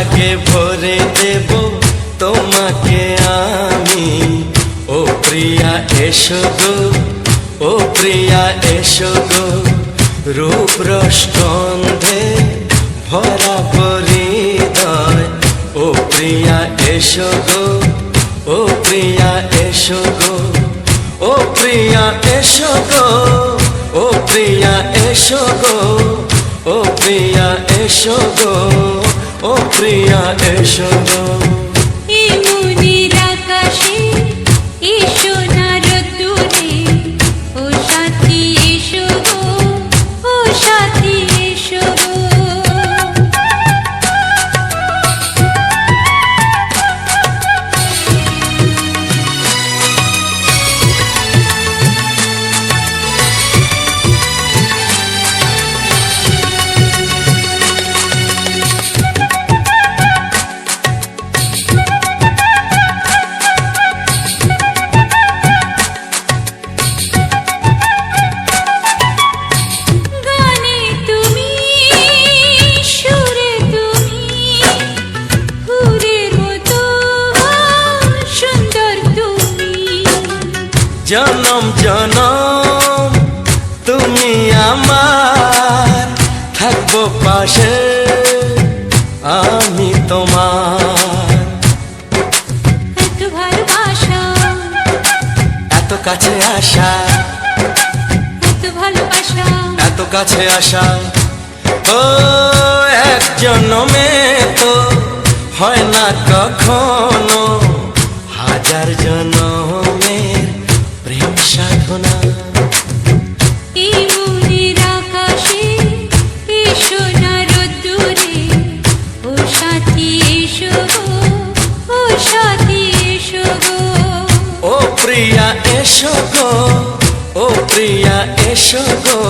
সোহাগে ভরে দেব তোমাকে আমি। ও প্রিয়া এসো গো, ও প্রিয়া এসো গো, রূপ রসগন্ধে ভরা হৃদয়। ও প্রিয়া এসো গো, ও প্রিয়া এসো গো, ও প্রিয়া এসো গো, ও প্রিয়া এসো গো, ও প্রিয়া এসো গো, ও প্রিয়া এসো গো। এই মনের আকাশে এসো না রোদ্দুরে, ও সাথী এসো গো, ও সাথী এসো গো। জনম জনম তুমি আমার, থাকবো পাশে আমি তোমার। এত ভালোবাসা, এত কাছে আসা, এত ভালোবাসা, এত কাছে আসা। ও এক জন্মে তো হয় না কখনো, হাজার জন্মের প্রেম সাধনা। এই মনের আকাশে এসো না রোদ্দুরে, ও সাথী এসো গো, ও সাথী এসো গো। ও প্রিয়া এসো গো, ও প্রিয়া এসো গো,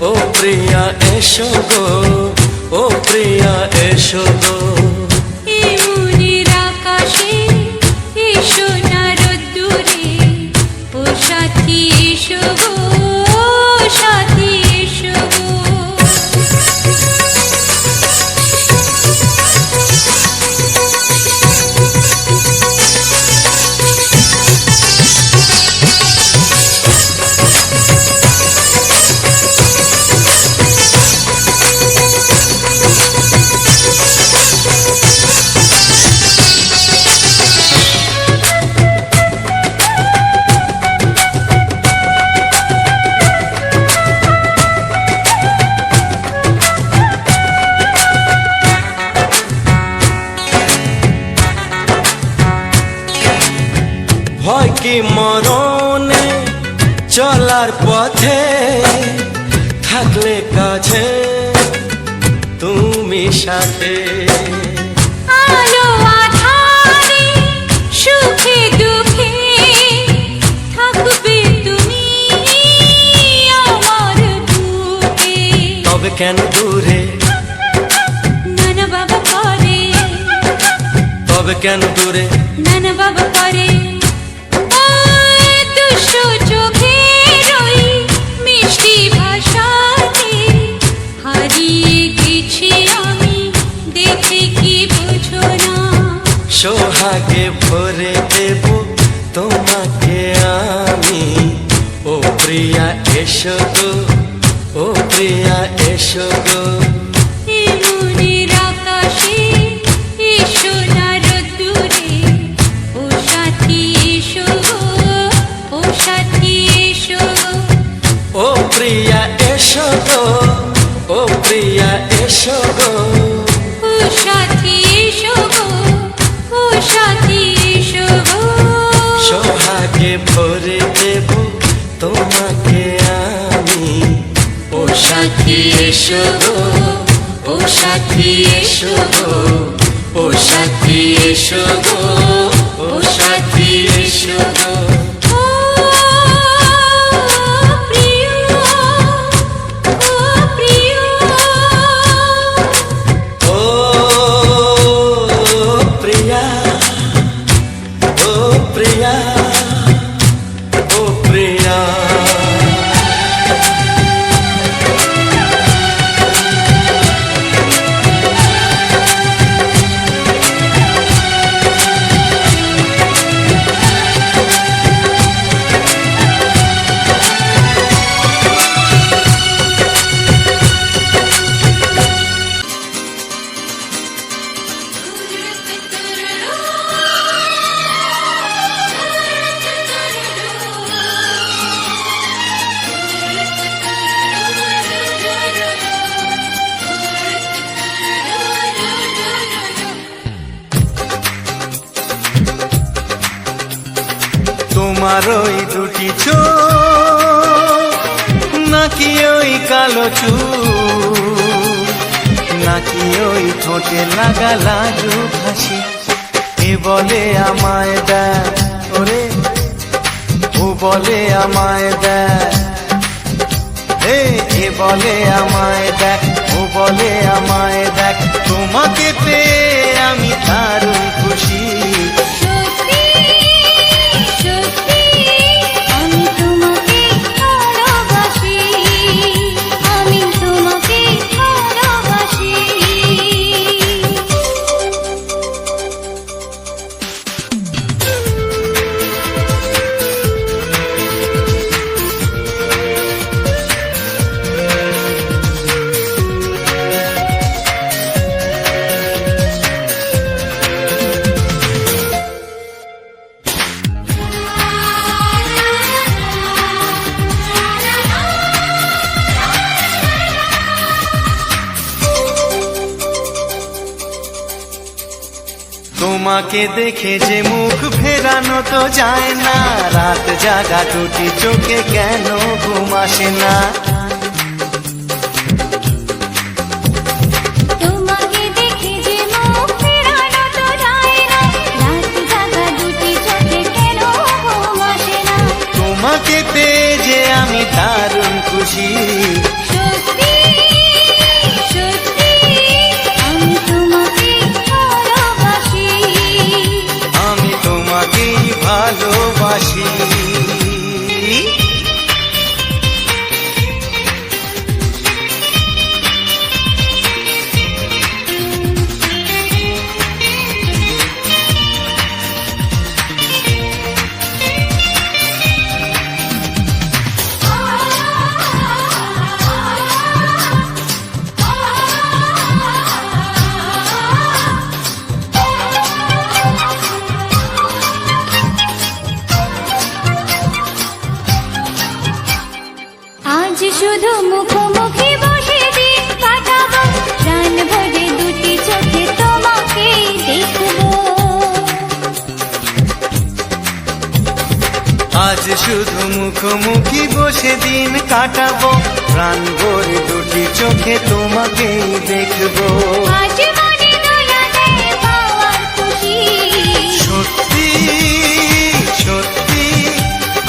ও প্রিয়া এসো গো, ও প্রিয়া এসো গো। এই মনের আকাশে এসো না রোদ্দুরে, ও সাথী এসো গো, ও সাথী এসো গো। ভয় কি মরণে চলার পথে, থাকলে কাছে তুমি সাথে। আলো আঁধারে সুখে দুঃখে থাকবে তুমি আমার বুকে। তবে কেন দূরে, নানা বাবা করে, তবে কেন দূরে, নানা বাবা করে। দুশো চোখের ওই মিষ্টি ভাষাতে হারিয়ে গেছি আমি, দেখে কি বুঝো না। সোহাগে ভরে দেব তোমাকে আমি। ও প্রিয়া এসো গো, ও প্রিয়া এসো গো। এই মনের আকাশে এসো না রোদ্দুরে, ও সাথী এসো গো, ও সাথী এসো গো। ও প্রিয়া এসো গো, ও প্রিয়া এসো গো, ও সাথী এসো গো, ও সাথী এসো গো। সোহাগে ভরে দেব তোমাকে আমি। ও সাথী এসো গো, ও সাথী এসো গো, ও সাথী এসো গো, ও সাথী এসো গো। ও প্রিয়, ও প্রিয়, ও প্রিয়া, ও প্রিয়া, ও প্রিয়া। তোমার ওই দুটি চোখ নাকি ওই কালো চুল নাকি ওই ঠোঁটে লাগা লাজুক হাসি এ বলে আমায় দেয় ওরে ও বলে আমায় দেয় এ বলে আমায় দেখ ও বলে আমায় দেখ তোমাকে পেয়ে আমি দারুণ খুশি সত্যি সত্যি আমি তোমাকে ভালোবাসি আমি তোমাকে ভালোবাসি তোমাকে দেখে যে মুখ ফেরানো তো যায় না রাত জাগা দুটি চোখে কেন ঘুম আসে না তোমাকে দেখে যে মুখ ফেরানো তো যায় না রাত জাগা দুটি চোখে কেন ঘুম আসে না তোমাকে পেয়ে যে আমি দারুণ খুশি সত্যি সত্যি আমি তোমাকে ভালোবাসি আমি তোমাকেই ভালোবাসি আজ শুধু মুখোমুখি বসে দিন কাটাবো প্রাণ ভরে দুটি চোখে তোমাকে দেখবো আজ শুধু মুখোমুখি বসে দিন কাটাবো প্রাণ ভরে দুটি চোখে তোমাকেই দেখবো আজ মনে দোলা দেয় পাওয়ার খুশি সত্যি সত্যি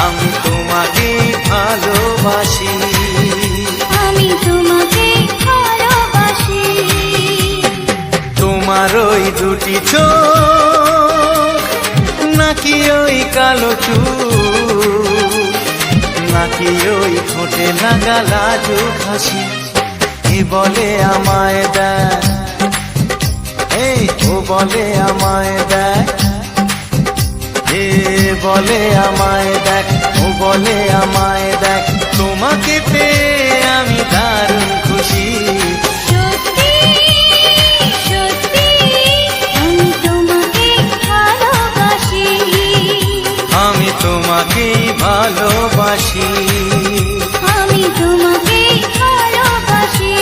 আমি তোমাকেই ভালোবাসি আমি তোমাকে ভালোবাসি তোমার ওই দুটি চোখ নাকি ওই কালো চুল নাকি ওই ঠোঁটে লাগা লাজুক হাসি এ বলে আমায় দেয় এই ও বলে আমায় দেয় এ বলে আমায় দেখ ও বলে আমায় দেখ তোমাকে পেয়ে আমি দারুণ খুশি সত্যি সত্যি আমি তোমাকে ভালোবাসি আমি তোমাকেই ভালোবাসি আমি তোমাকে ভালোবাসি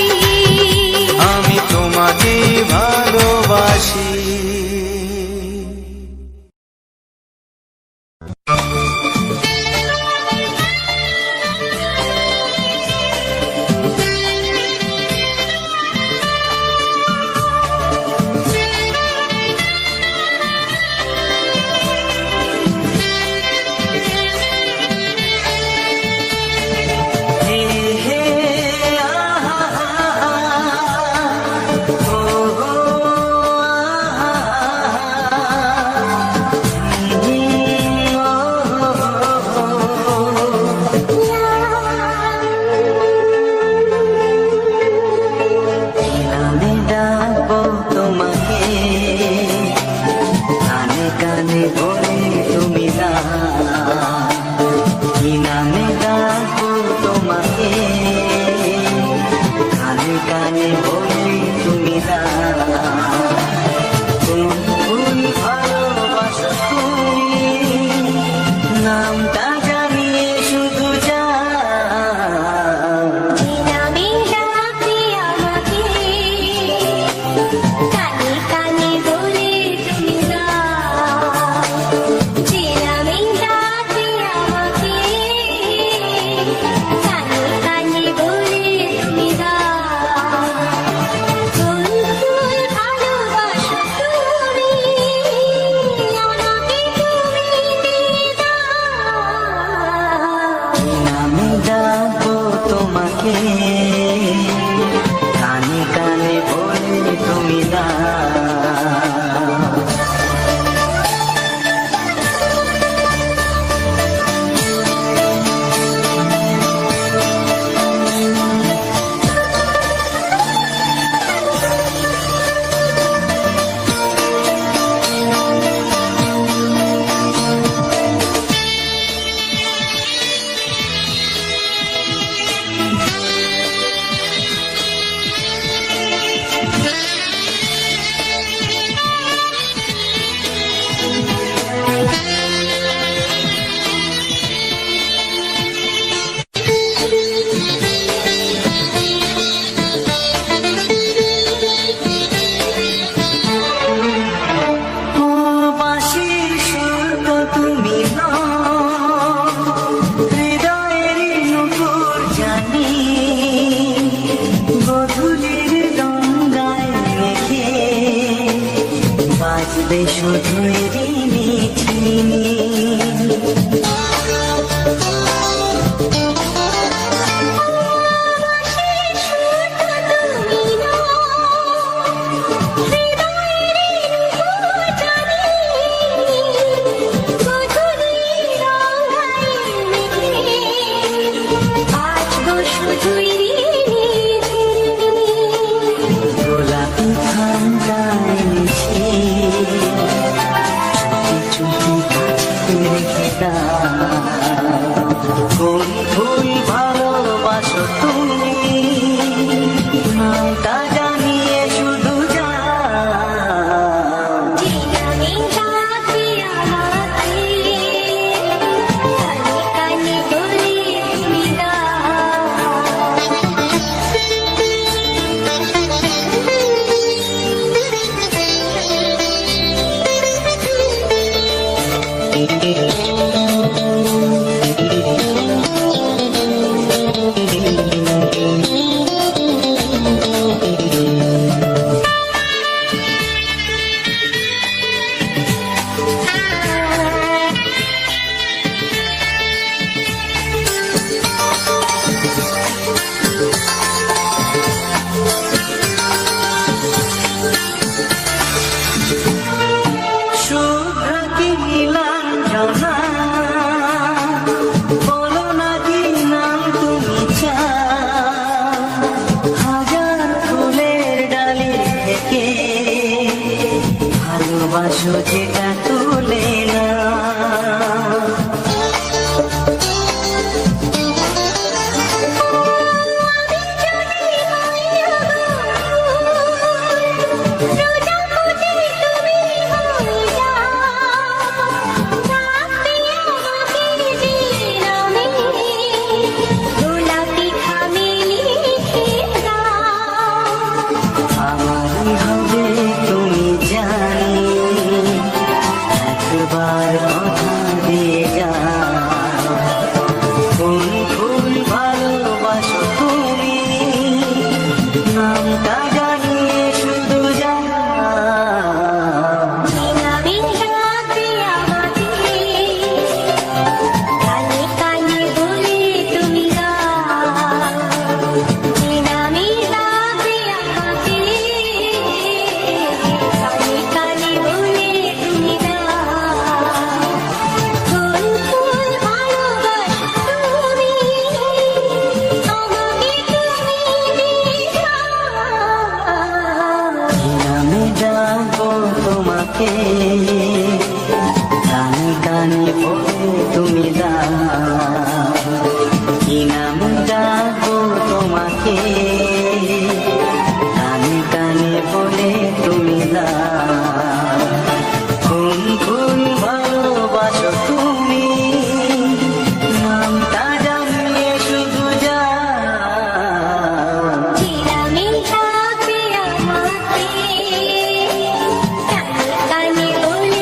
আমি তোমাকেই ভালোবাসি কানে কানে বলে তুমি ফুলের গঙ্গায় মেখে বাজবে শুধুই মিঠিনি গোলাপি ঠান্ডায় মিশে চুপি চুপি রেখে দাও কোন ফুল ভালোবাসো তুমি নামটা জানিয়ে শুধু যাও ভালোবাসো যেটা তুলে না আমারই হবে তুমি জানি একবার কথা দিয়ে যাও কোন ফুল ভালোবাসো তুমি নামটা জানিয়ে শুধু যাও তোমাকে কানে কানে বলে তুমি দাও কি নাম ডাকবো তোমাকে কানে কানে বলে তুমি দাও কোন ফুল ভালোবাসো তুমি নামটা জানিয়ে শুধু যাও কানে বলে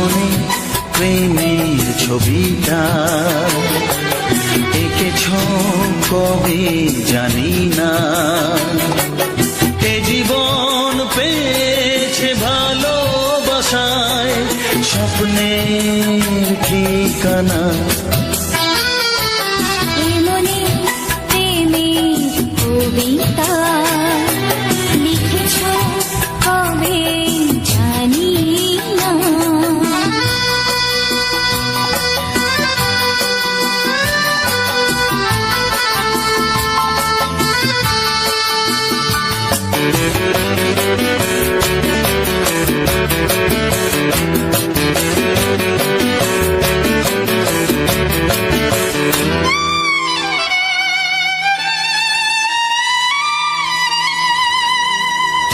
মনে প্রেমের ছবিটা এঁকেছ কবে জানি না, এ জীবন পেয়েছে ভালোবাসায় স্বপ্নের ঠিকানা। এ মনে প্রেমের কবিতা লিখেছ কবে জানি না।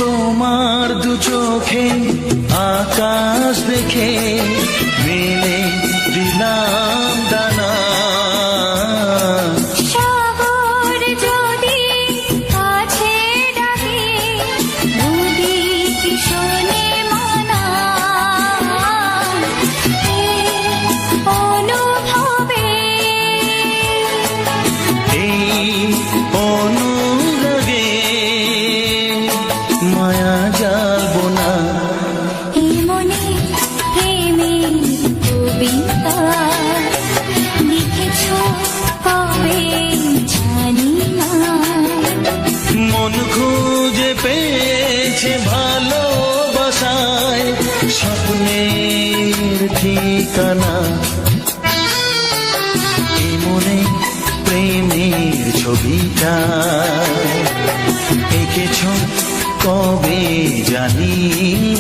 তোমার দু চোখে আকাশ দেখে মেলে দিলাম দানা, সাগর যদি কাছে ডাকে নদী কি শোনে মানা। এই অনুভবে এই অনুরাগে মায়া যাবো না। এ মনে প্রেমের কবিতা লিখেছ কবে জানি না। মন খুঁজে পেয়েছে ভালোবাসায় স্বপ্নের ঠিকানা, এ মনে প্রেমের ছবিটা এঁকেছ কবে জানি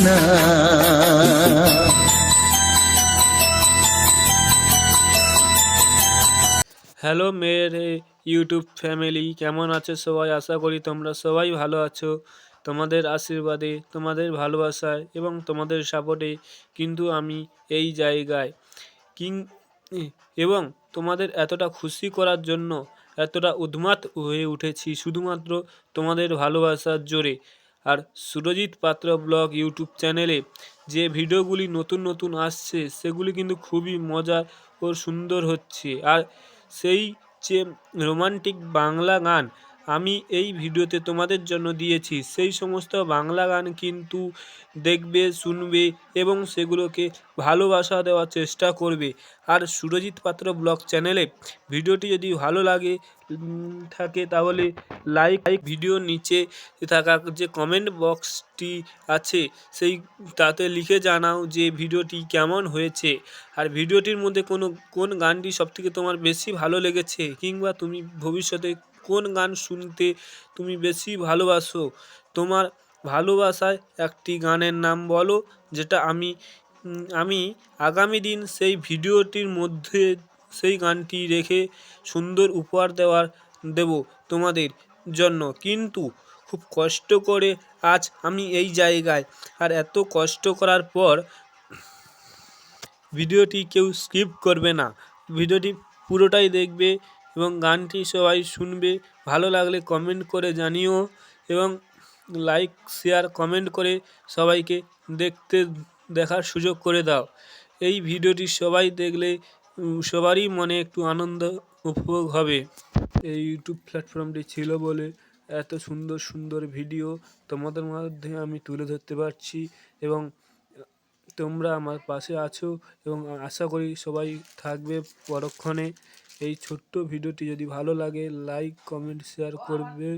না। হ্যালো মেরে ইউটিউব ফ্যামিলি, কেমন আছো সবাই? আশা করি তোমরা সবাই ভালো আছো। তোমাদের আশীর্বাদে, তোমাদের ভালোবাসায় এবং তোমাদের সাপোর্টে কিন্তু আমি এই জায়গায় এবং তোমাদের এতটা খুশি করার জন্য এতটা উন্মাদ হয়ে উঠেছি শুধুমাত্র তোমাদের ভালোবাসার জোরে। আর সুরজিৎ পাত্র ব্লগ ইউটিউব চ্যানেলে যে ভিডিওগুলি নতুন নতুন আসছে সেগুলি কিন্তু খুবই মজার ও সুন্দর হচ্ছে। আর সেই যে রোমান্টিক বাংলা গান আমি এই ভিডিওতে তোমাদের জন্য দিয়েছি, সেই সমস্ত বাংলা গান কিন্তু দেখবে, শুনবে এবং সেগুলোকে ভালোবাসা দেওয়ার চেষ্টা করবে। আর সুরজিৎ পাত্র ব্লগ চ্যানেলে ভিডিওটি যদি ভালো লাগে থাকে তাহলে লাইক, ভিডিওর নিচে থাকা যে কমেন্ট বক্সটি আছে সেই তাতে লিখে জানাও যে ভিডিওটি কেমন হয়েছে। আর ভিডিওটির মধ্যে কোন গানটি সবথেকে তোমার বেশি ভালো লেগেছে, কিংবা তুমি ভবিষ্যতে কোন গান শুনতে তুমি বেশি ভালোবাসো। তোমার ভালোবাসায় একটি গানের নাম বলো, যেটা আমি আগামী দিন সেই ভিডিওটির মধ্যে সেই গানটি রেখে সুন্দর উপহার দেব তোমাদের জন্য। কিন্তু খুব কষ্ট করে আজ আমি এই জায়গায়, আর এত কষ্ট করার পর ভিডিওটি কেউ স্কিপ করবে না, ভিডিওটি পুরোটাই দেখবে এবং গানটি সবাই শুনবে। ভালো লাগলে কমেন্ট করে জানিও এবং লাইক, শেয়ার, কমেন্ট করে সবাইকে দেখার সুযোগ করে দাও। এই ভিডিওটি সবাই দেখলে সবারই মনে একটু আনন্দ উপভোগ হবে। এই ইউটিউব প্ল্যাটফর্মটি ছিল বলে এত সুন্দর সুন্দর ভিডিও তোমাদের মধ্যে আমি তুলে ধরতে পারছি এবং তোমরা আমার পাশে আছো এবং আশা করি সবাই থাকবে পরক্ষণে। এই ছোট্ট ভিডিওটি যদি ভালো লাগে লাইক, কমেন্ট, শেয়ার করবে।